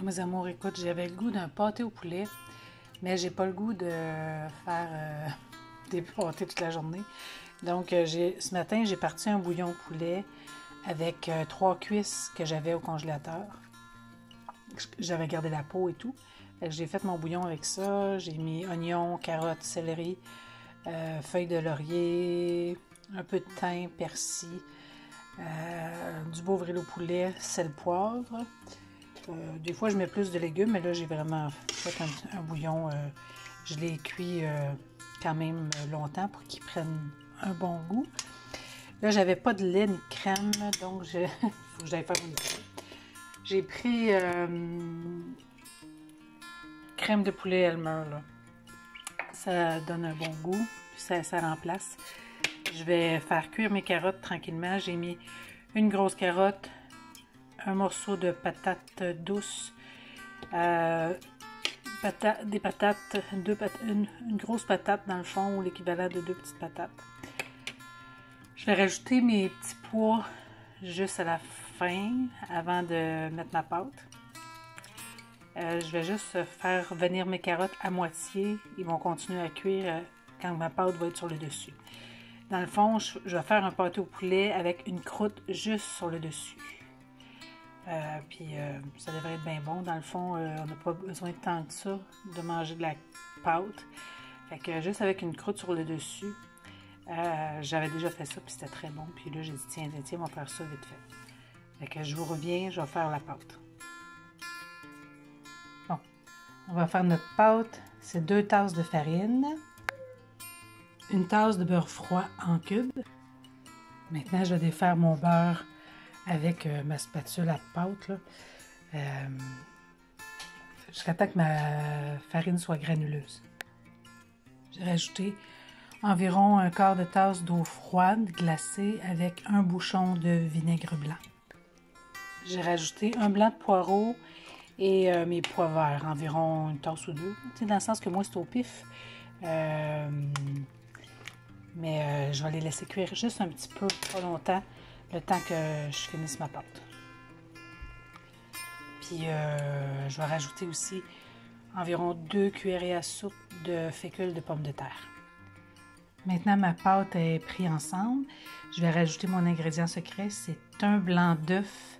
Mes amours, écoute, j'avais le goût d'un pâté au poulet, mais j'ai pas le goût de faire des pâtés toute la journée. Donc, ce matin, j'ai parti un bouillon au poulet avec 3 cuisses que j'avais au congélateur. J'avais gardé la peau et tout. J'ai fait mon bouillon avec ça. J'ai mis oignons, carottes, céleri, feuilles de laurier, un peu de thym, persil, du Beauvril au poulet, sel, poivre. Des fois, je mets plus de légumes, mais là, j'ai vraiment fait un bouillon. Je l'ai cuit quand même longtemps pour qu'il prenne un bon goût. Là, j'avais pas de lait ni de crème, donc il faut que j'aille faire une crème. J'ai pris crème de poulet Elmer, là. Ça donne un bon goût, puis ça remplace. Je vais faire cuire mes carottes tranquillement. J'ai mis une grosse carotte, un morceau de patate douce, une grosse patate dans le fond, ou l'équivalent de 2 petites patates. Je vais rajouter mes petits pois juste à la fin, avant de mettre ma pâte. Je vais juste faire venir mes carottes à moitié. Ils vont continuer à cuire quand ma pâte va être sur le dessus. Dans le fond, je vais faire un pâté au poulet avec une croûte juste sur le dessus. Puis ça devrait être bien bon. Dans le fond, on n'a pas besoin de tant que ça de manger de la pâte. Fait que juste avec une croûte sur le dessus, j'avais déjà fait ça, puis c'était très bon. Puis là, j'ai dit, tiens, on va faire ça vite fait. Fait que je vous reviens, je vais faire la pâte. Bon, on va faire notre pâte. C'est 2 tasses de farine, 1 tasse de beurre froid en cubes. Maintenant, je vais défaire mon beurre avec ma spatule à pâte, là, jusqu'à temps que ma farine soit granuleuse. J'ai rajouté environ 1/4 de tasse d'eau froide glacée avec un bouchon de vinaigre blanc. J'ai rajouté un blanc de poireau et mes pois verts, environ 1 tasse ou 2. Tu sais, dans le sens que moi, c'est au pif. Mais je vais les laisser cuire juste un petit peu, pas longtemps, le temps que je finisse ma pâte. Puis je vais rajouter aussi environ 2 cuillerées à soupe de fécule de pommes de terre. Maintenant, ma pâte est prise ensemble. Je vais rajouter mon ingrédient secret. C'est un blanc d'œuf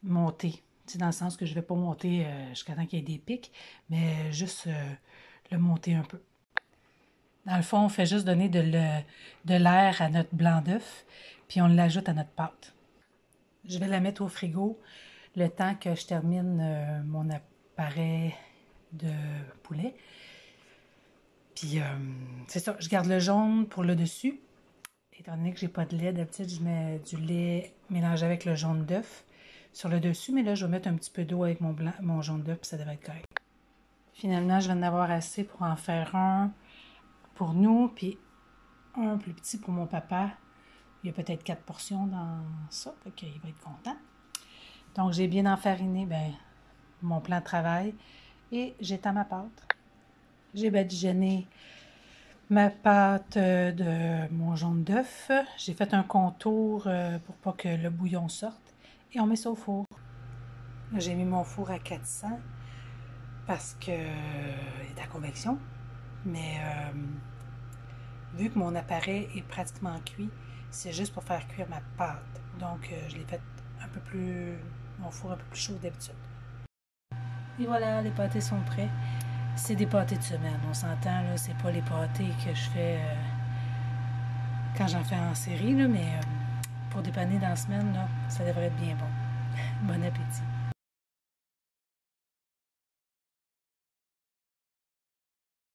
monté. C'est dans le sens que je ne vais pas monter jusqu'à temps qu'il y ait des pics, mais juste le monter un peu. Dans le fond, on fait juste donner de l'air à notre blanc d'œuf, puis on l'ajoute à notre pâte. Je vais la mettre au frigo le temps que je termine mon appareil de poulet. Puis, c'est ça, je garde le jaune pour le dessus. Étant donné que j'ai pas de lait, d'habitude, je mets du lait mélangé avec le jaune d'œuf sur le dessus. Mais là, je vais mettre un petit peu d'eau avec mon jaune d'œuf, puis ça devrait être correct. Finalement, je vais en avoir assez pour en faire un pour nous, puis un plus petit pour mon papa. Il y a peut-être 4 portions dans ça, fait qu'il va être content. Donc, j'ai bien enfariné mon plan de travail et j'étends ma pâte. J'ai badigeonné ma pâte de mon jaune d'œuf. J'ai fait un contour pour pas que le bouillon sorte. Et on met ça au four. J'ai mis mon four à 400 parce que il est à convection. Mais vu que mon appareil est pratiquement cuit, c'est juste pour faire cuire ma pâte. Donc, je l'ai fait mon four un peu plus chaud que d'habitude. Et voilà, les pâtés sont prêts. C'est des pâtés de semaine, on s'entend, là, c'est pas les pâtés que je fais quand j'en fais en série, là, mais pour dépanner dans la semaine, là, ça devrait être bien bon. Bon appétit!